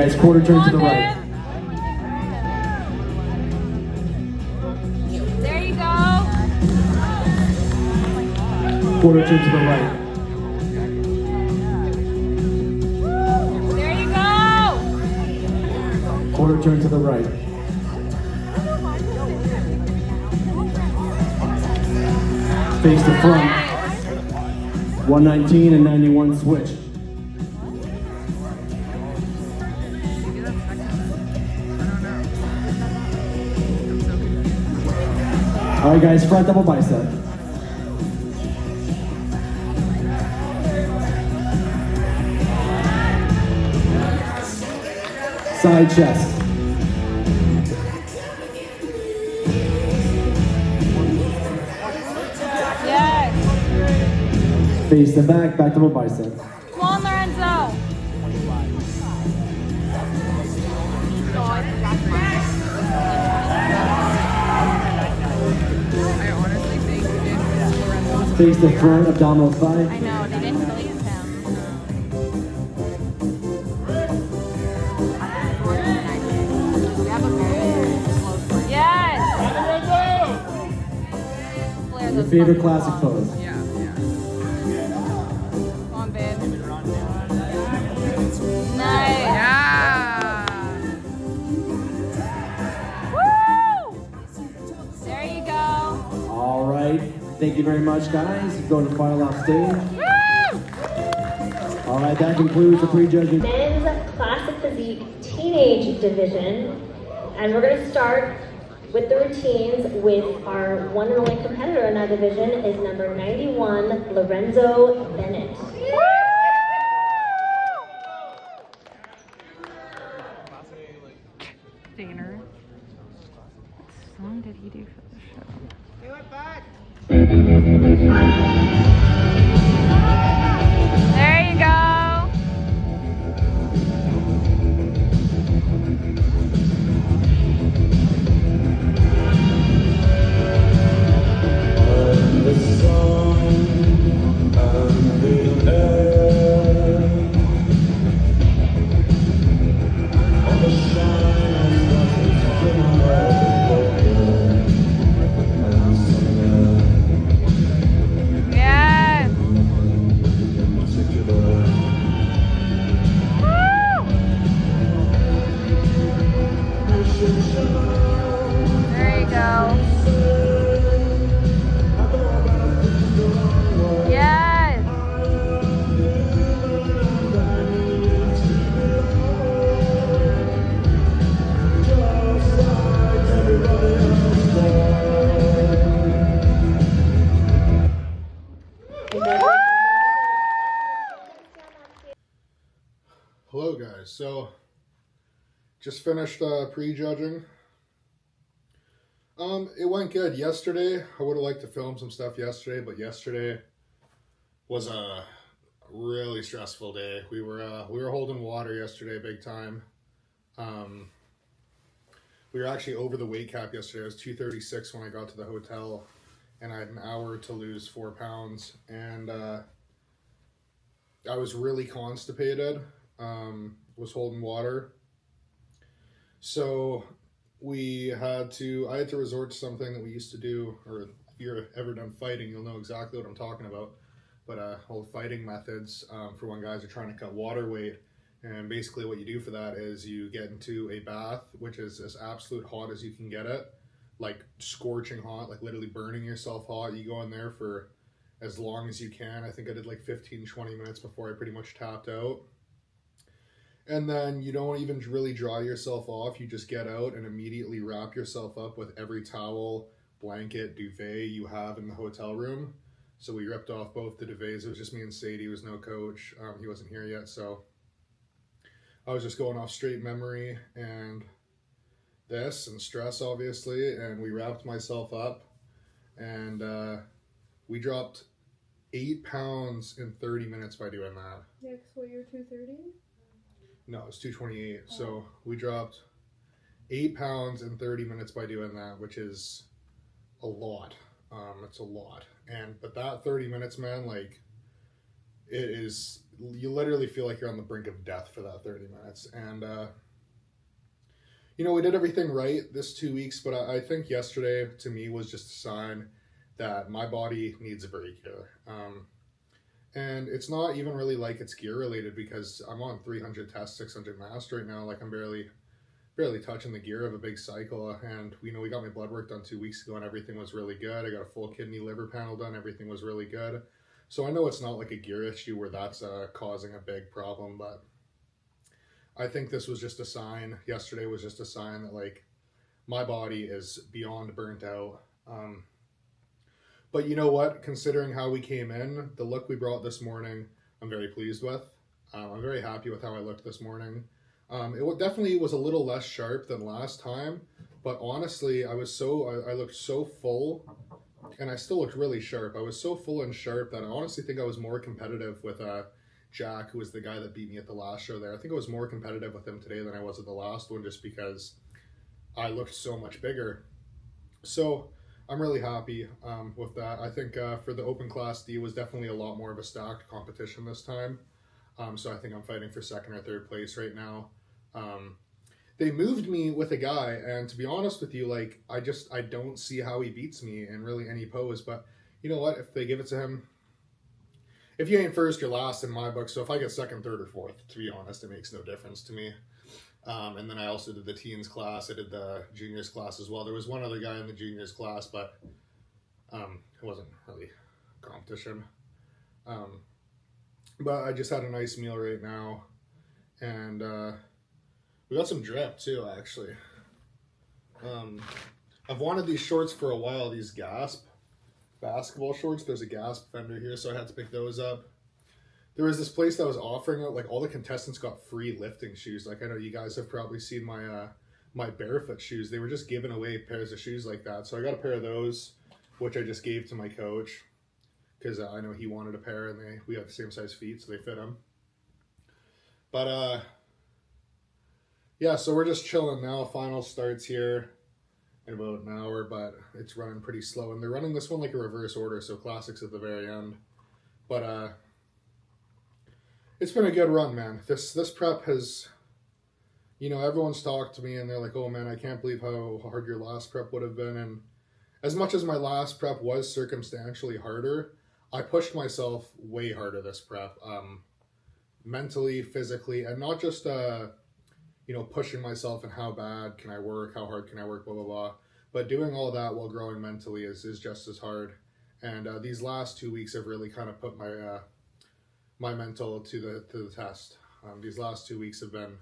guys, quarter turn to the right. There you go. Quarter turn to the right. There you go. Quarter turn to the right. Face the front. 119 and 91 switch. All right, guys, front double bicep. Side chest. Yes. Face the back double bicep. Come on, Lorenzo. I honestly think if Lorenzo Face the front abdominal thigh. I know, they didn't believe him. we have a very close one. Yes. Your favorite classic pose. Yeah. Come on, babe. Nice. Yeah. Woo! There you go. All right. Thank you very much, guys. Go to file off stage. Woo! All right, that concludes the prejudging. Men's Classic Physique Teenage Division. And we're going to start with the routines with our one and only competitor in that division is number 91, Lorenzo Bennett. Daner. What song did he do for the show? There you go. Yes. Woo! There you go. Yes. Hello guys, so just finished prejudging. It went good yesterday. I would have liked to film some stuff yesterday, but yesterday was a really stressful day. We were holding water yesterday big time. We were actually over the weight cap yesterday. It was 236 when I got to the hotel, and I had an hour to lose 4 pounds, and I was really constipated. Was holding water, so I had to resort to something that we used to do, or if you've ever done fighting, you'll know exactly what I'm talking about, but old fighting methods for when guys are trying to cut water weight. And basically what you do for that is you get into a bath, which is as absolute hot as you can get it, like scorching hot, like literally burning yourself hot. You go in there for as long as you can. I think I did like 15-20 minutes before I pretty much tapped out. And then you don't even really dry yourself off. You just get out and immediately wrap yourself up with every towel, blanket, duvet you have in the hotel room. So we ripped off both the duvets. It was just me and Sadie. It was no coach. He wasn't here yet. So I was just going off straight memory and this and stress, obviously. And we wrapped myself up. And we dropped 8 pounds in 30 minutes by doing that. Yeah, because what, you're 230? No, it was 228. Oh. So we dropped 8 pounds in 30 minutes by doing that, which is a lot. It's a lot. But that 30 minutes, man, like it is, you literally feel like you're on the brink of death for that 30 minutes. And, we did everything right this 2 weeks, but I think yesterday to me was just a sign that my body needs a break here. And it's not even really like it's gear related, because I'm on 300 test, 600 mast right now. Like I'm barely touching the gear of a big cycle. And we got my blood work done 2 weeks ago and everything was really good. I got a full kidney liver panel done. Everything was really good. So I know it's not like a gear issue where that's causing a big problem, but I think this was just a sign. Yesterday was just a sign that like my body is beyond burnt out. But you know what? Considering how we came in, the look we brought this morning, I'm very pleased with. I'm very happy with how I looked this morning. It definitely was a little less sharp than last time, but honestly, I looked so full, and I still looked really sharp. I was so full and sharp that I honestly think I was more competitive with Jack, who was the guy that beat me at the last show there. I think I was more competitive with him today than I was at the last one, just because I looked so much bigger. So I'm really happy with that. I think for the Open Class D was definitely a lot more of a stacked competition this time. So I think I'm fighting for second or third place right now. They moved me with a guy, and to be honest with you, like I don't see how he beats me in really any pose. But you know what? If they give it to him, if you ain't first, you're last in my book. So if I get second, third, or fourth, to be honest, it makes no difference to me. And then I also did the teens class. I did the juniors class as well. There was one other guy in the juniors class, but it wasn't really competition. But I just had a nice meal right now, and we got some drip too, actually. I've wanted these shorts for a while, these Gasp basketball shorts. There's a Gasp vendor here, so I had to pick those up. There was this place that was offering it, like all the contestants got free lifting shoes. Like I know you guys have probably seen my my barefoot shoes. They were just giving away pairs of shoes like that. So I got a pair of those, which I just gave to my coach, because I know he wanted a pair, and we have the same size feet, so they fit him. But yeah, so we're just chilling now. Final starts here in about an hour, but it's running pretty slow, and they're running this one like a reverse order, so classics at the very end. But it's been a good run, man. This prep has, everyone's talked to me and they're like, oh man, I can't believe how hard your last prep would have been. And as much as my last prep was circumstantially harder, I pushed myself way harder this prep, mentally, physically, and not just pushing myself and how bad can I work, how hard can I work, blah blah blah, but doing all that while growing mentally is just as hard. And these last 2 weeks have really kind of put my mental to the test. These last 2 weeks have been,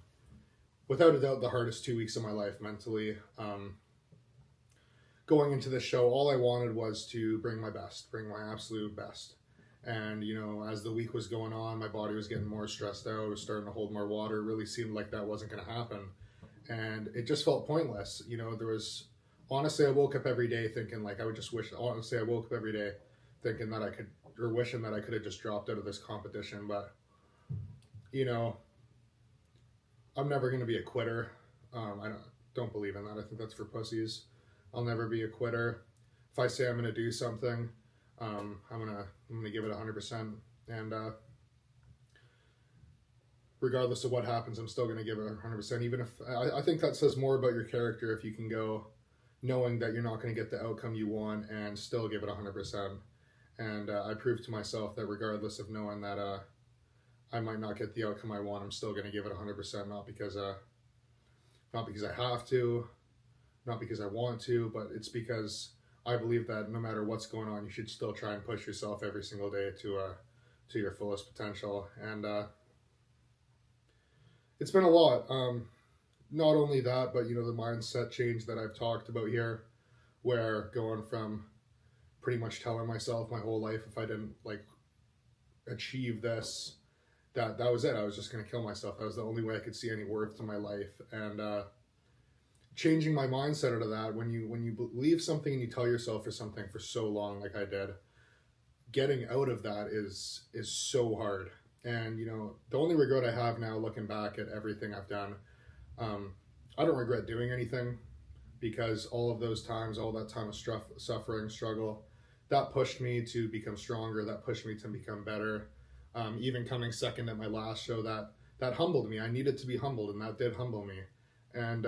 without a doubt, the hardest 2 weeks of my life mentally. Going into this show, all I wanted was to bring my absolute best. And, as the week was going on, my body was getting more stressed out. I was starting to hold more water. It really seemed like that wasn't going to happen. And it just felt pointless. There was, honestly, I woke up every day thinking, like, I woke up every day thinking that I could, or wishing that I could have just dropped out of this competition. But, I'm never going to be a quitter. I don't believe in that. I think that's for pussies. I'll never be a quitter. If I say I'm going to do something, I'm gonna give it 100%, and regardless of what happens, I'm still gonna give it 100%. Even if I think that says more about your character if you can go knowing that you're not gonna get the outcome you want and still give it 100%. And I proved to myself that regardless of knowing that I might not get the outcome I want, I'm still gonna give it 100%. Not because I have to, not because I want to, but it's because I believe that no matter what's going on, you should still try and push yourself every single day to your fullest potential. And it's been a lot. Not only that, but the mindset change that I've talked about here, where going from pretty much telling myself my whole life if I didn't achieve this, that was it. I was just gonna kill myself. That was the only way I could see any worth to my life. And changing my mindset out of that, when you believe something and you tell yourself for something for so long, like I did, getting out of that is so hard. And the only regret I have now, looking back at everything I've done, I don't regret doing anything, because all of those times, all that time of suffering, struggle, that pushed me to become stronger, that pushed me to become better. Even coming second at my last show, that humbled me. I needed to be humbled, and that did humble me. And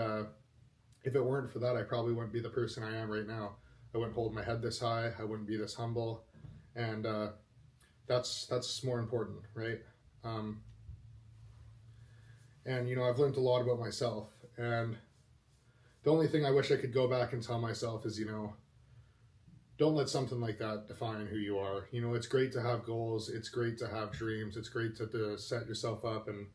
if it weren't for that, I probably wouldn't be the person I am right now. I wouldn't hold my head this high. I wouldn't be this humble. And that's more important, right? And, you know, I've learned a lot about myself. And the only thing I wish I could go back and tell myself is, you know, don't let something like that define who you are. You know, it's great to have goals. It's great to have dreams. It's great to set yourself up and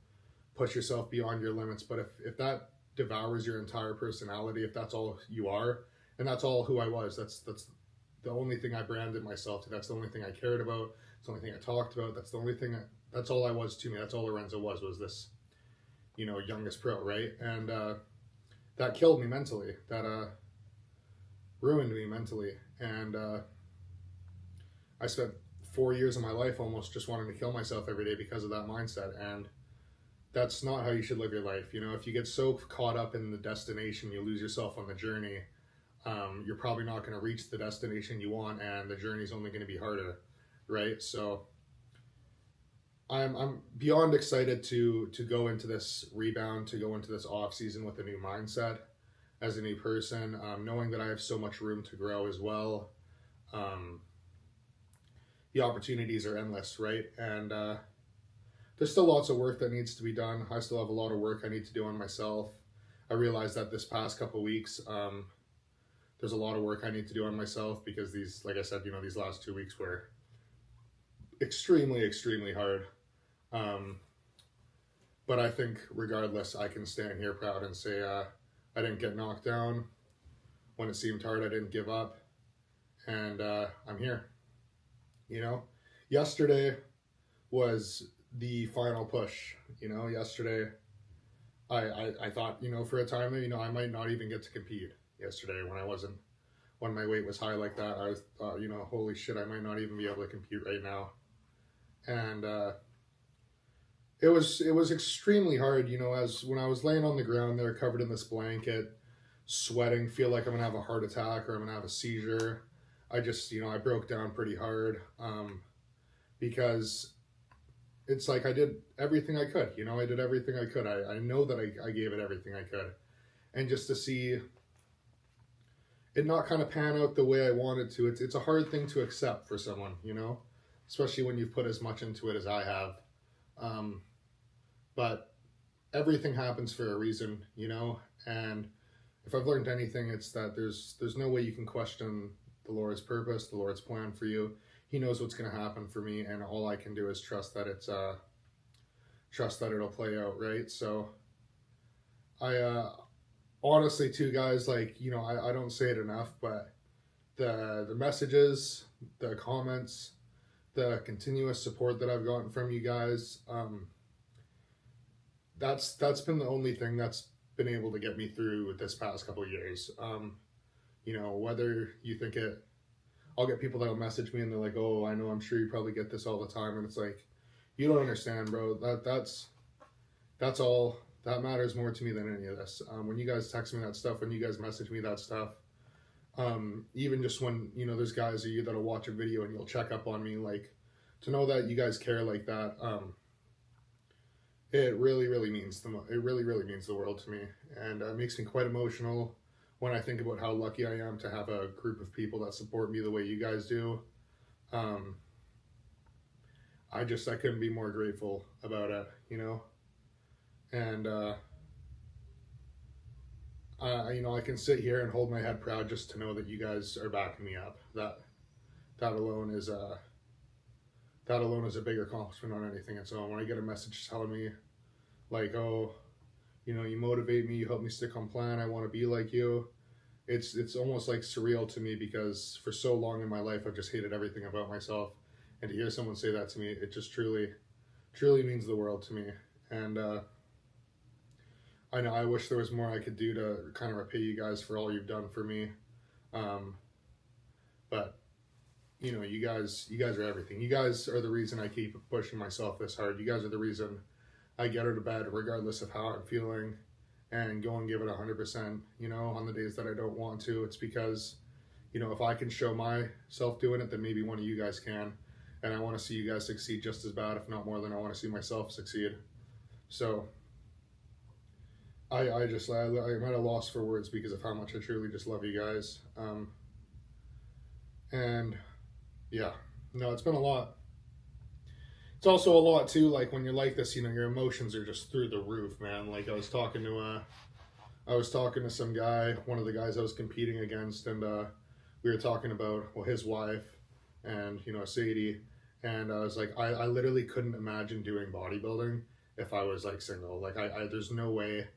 push yourself beyond your limits. But if that devours your entire personality, if that's all you are, and that's all who I was, that's the only thing I branded myself to. That's the only thing I cared about. It's the only thing I talked about. That's the only thing, that's all I was to me. That's all Lorenzo was this, you know, youngest pro, right? And that killed me mentally. That ruined me mentally. And I spent 4 years of my life almost just wanting to kill myself every day because of that mindset. And that's not how you should live your life. You know, if you get so caught up in the destination, you lose yourself on the journey. You're probably not going to reach the destination you want, and the journey's only going to be harder, right? So I'm beyond excited to go into this rebound, to go into this off season with a new mindset as a new person, knowing that I have so much room to grow as well. The opportunities are endless, right? And there's still lots of work that needs to be done. I still have a lot of work I need to do on myself. I realized that this past couple weeks, there's a lot of work I need to do on myself because these, like I said, you know, these last 2 weeks were extremely, extremely hard. But I think regardless, I can stand here proud and say I didn't get knocked down. When it seemed hard, I didn't give up. And I'm here. You know, yesterday was the final push. You know, yesterday I thought, you know, for a time there, you know, I might not even get to compete. Yesterday when my weight was high like that, I thought, you know, holy shit, I might not even be able to compete right now. And it was extremely hard, you know, as when I was laying on the ground there covered in this blanket, sweating, feel like I'm gonna have a heart attack or I'm gonna have a seizure. I just, you know, I broke down pretty hard because it's like I did everything I could, you know, I did everything I could. I know that I gave it everything I could. And just to see it not kind of pan out the way I wanted to, it's a hard thing to accept for someone, you know, especially when you've put as much into it as I have. But everything happens for a reason, you know, and if I've learned anything, it's that there's no way you can question the Lord's purpose, the Lord's plan for you. He knows what's going to happen for me, and all I can do is trust that trust that it'll play out, right? So I honestly too, guys, like, you know, I don't say it enough, but the messages, the comments, the continuous support that I've gotten from you guys, that's been the only thing that's been able to get me through this past couple of years. You know, whether you think it, I'll get people that'll message me and they're like, oh, I know, I'm sure you probably get this all the time. And it's like, you don't understand, bro. That's all that matters more to me than any of this. When you guys text me that stuff, when you guys message me that stuff, even just when, you know, there's guys of you that'll watch a video and you'll check up on me, like, to know that you guys care like that, it really, really means the world to me. And it makes me quite emotional when I think about how lucky I am to have a group of people that support me the way you guys do. I couldn't be more grateful about it, you know? And, you know, I can sit here and hold my head proud just to know that you guys are backing me up. That alone is a big accomplishment on anything its own. When I get a message telling me, like, oh, you know, you motivate me, you help me stick on plan, I want to be like you, it's almost like surreal to me, because for so long in my life I've just hated everything about myself, and to hear someone say that to me, it just truly means the world to me. And I know I wish there was more I could do to kind of repay you guys for all you've done for me, but you know, you guys are everything. You guys are the reason I keep pushing myself this hard. You guys are the reason I get out of bed regardless of how I'm feeling and go and give it 100%, you know, on the days that I don't want to. It's because, you know, if I can show myself doing it, then maybe one of you guys can. and I want to see you guys succeed just as bad, if not more, than I want to see myself succeed. So I'm at a loss for words because of how much I truly just love you guys. And yeah, no, it's been a lot. It's also a lot too, like when you're like this, you know, your emotions are just through the roof, man. Like I was talking to some guy, one of the guys I was competing against, and we were talking about, well, his wife and, you know, Sadie, and I was like, I literally couldn't imagine doing bodybuilding if I was like single. Like there's no way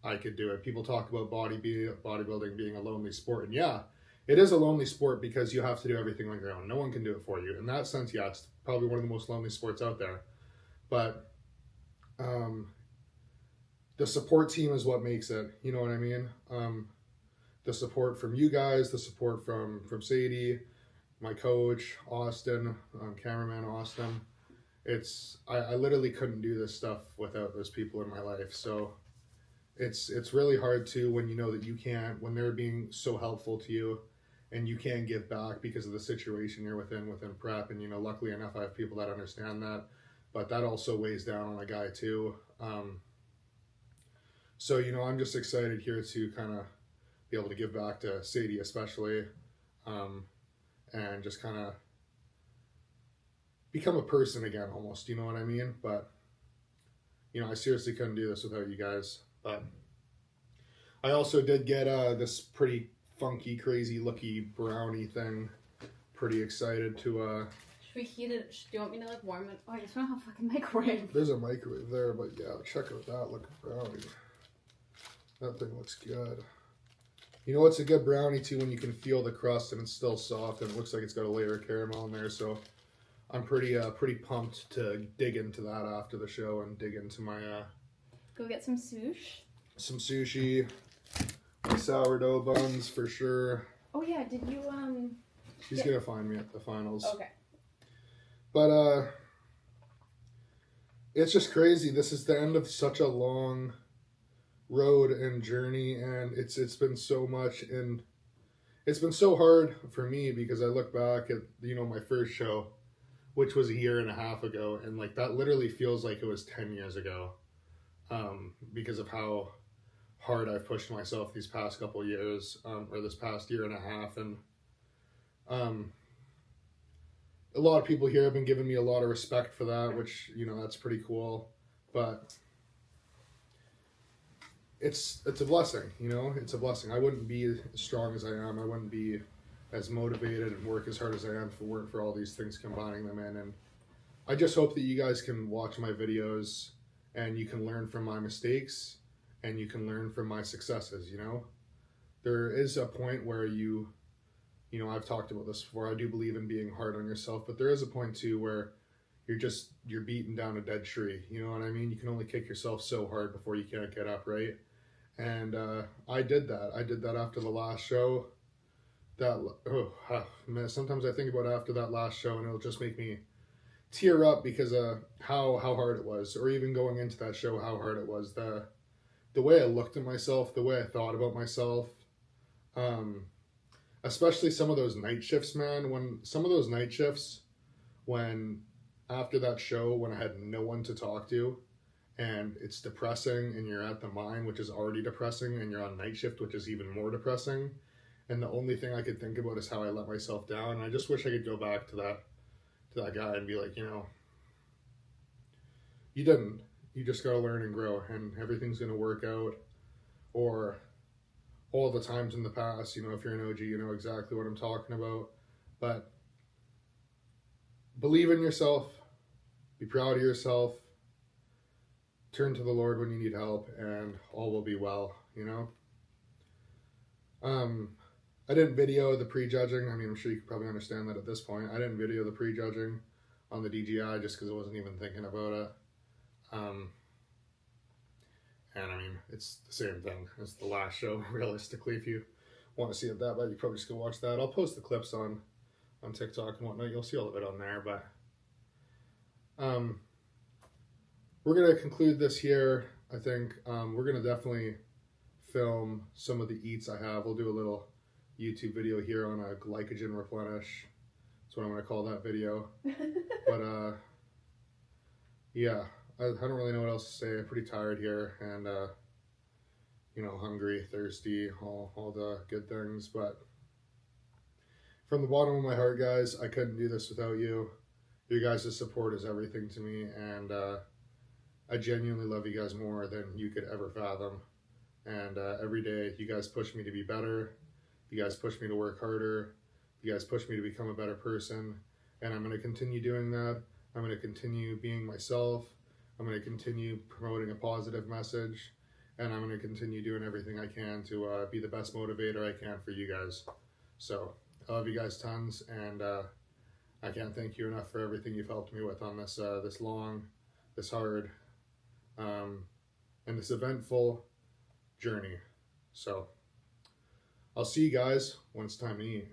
I could do it. People talk about bodybuilding being a lonely sport, and yeah, it is a lonely sport because you have to do everything on your own. No one can do it for you. In that sense, yeah, it's probably one of the most lonely sports out there. But the support team is what makes it. You know what I mean? The support from you guys, the support from Sadie, my coach, Austin, cameraman Austin. I literally couldn't do this stuff without those people in my life. So it's really hard too when you know that you can't, when they're being so helpful to you and you can't give back because of the situation you're within prep. And, you know, luckily enough, I have people that understand that, but that also weighs down on a guy too. So, you know, I'm just excited here to kind of be able to give back to Sadie, especially, and just kind of become a person again, almost, you know what I mean? But, you know, I seriously couldn't do this without you guys. But I also did get this pretty funky, crazy looky brownie thing. Pretty excited to Should we heat it? Do you want me to like warm it? Oh, I just don't have a fucking microwave. there's a microwave there, but yeah, check out that looking brownie. That thing looks good. You know what's a good brownie too? When you can feel the crust and it's still soft and it looks like it's got a layer of caramel in there. So I'm pretty pumped to dig into that after the show and dig into my Go get some sushi. some sushi, my sourdough buns for sure. Oh yeah, did you She's gonna find me at the finals. Okay. But it's just crazy. This is the end of such a long road and journey, and it's been so much, and it's been so hard for me because I look back at, you know, my first show, which was a year and a half ago, and like that literally feels like it was 10 years ago, because of how hard I've pushed myself these past couple of years, or this past year and a half. And a lot of people here have been giving me a lot of respect for that, which, you know, that's pretty cool. But it's a blessing, you know, it's a blessing. I wouldn't be as strong as I am. I wouldn't be as motivated and work as hard as I am for all these things, combining them in. And I just hope that you guys can watch my videos and you can learn from my mistakes and you can learn from my successes. You know, there is a point where you know, I've talked about this before. I do believe in being hard on yourself, but there is a point too where you're beating down a dead tree. You know what I mean? You can only kick yourself so hard before you can't get up, right? And I did that. I did that after the last show. Man, sometimes I think about after that last show and it'll just make me tear up because of how hard it was, or even going into that show, how hard it was. The way I looked at myself, the way I thought about myself, especially some of those night shifts, man. When after that show, when I had no one to talk to, and it's depressing, and you're at the mine, which is already depressing, and you're on night shift, which is even more depressing. And the only thing I could think about is how I let myself down. And I just wish I could go back to that guy and be like, you know, you didn't. You just got to learn and grow, and everything's going to work out. Or all the times in the past, you know, if you're an OG, you know exactly what I'm talking about. But believe in yourself, be proud of yourself, turn to the Lord when you need help, and all will be well, you know? I didn't video the prejudging. I mean, I'm sure you can probably understand that at this point. I didn't video the prejudging on the DGI just because I wasn't even thinking about it. And I mean, it's the same thing as the last show, realistically. If you want to see it that bad, you probably just go watch that. I'll post the clips on TikTok and whatnot. You'll see all of it on there. But we're going to conclude this here. I think we're going to definitely film some of the eats I have. We'll do a little YouTube video here on a glycogen replenish. That's what I'm gonna call that video. But yeah, I don't really know what else to say. I'm pretty tired here, and you know, hungry, thirsty, all the good things. But from the bottom of my heart, guys, I couldn't do this without you. Your guys' support is everything to me, and I genuinely love you guys more than you could ever fathom. And every day, you guys push me to be better. You guys push me to work harder. You guys push me to become a better person. And I'm going to continue doing that. I'm going to continue being myself. I'm going to continue promoting a positive message. And I'm going to continue doing everything I can to be the best motivator I can for you guys. So I love you guys tons. And I can't thank you enough for everything you've helped me with on this this long, this hard, and this eventful journey. So I'll see you guys when it's time to eat.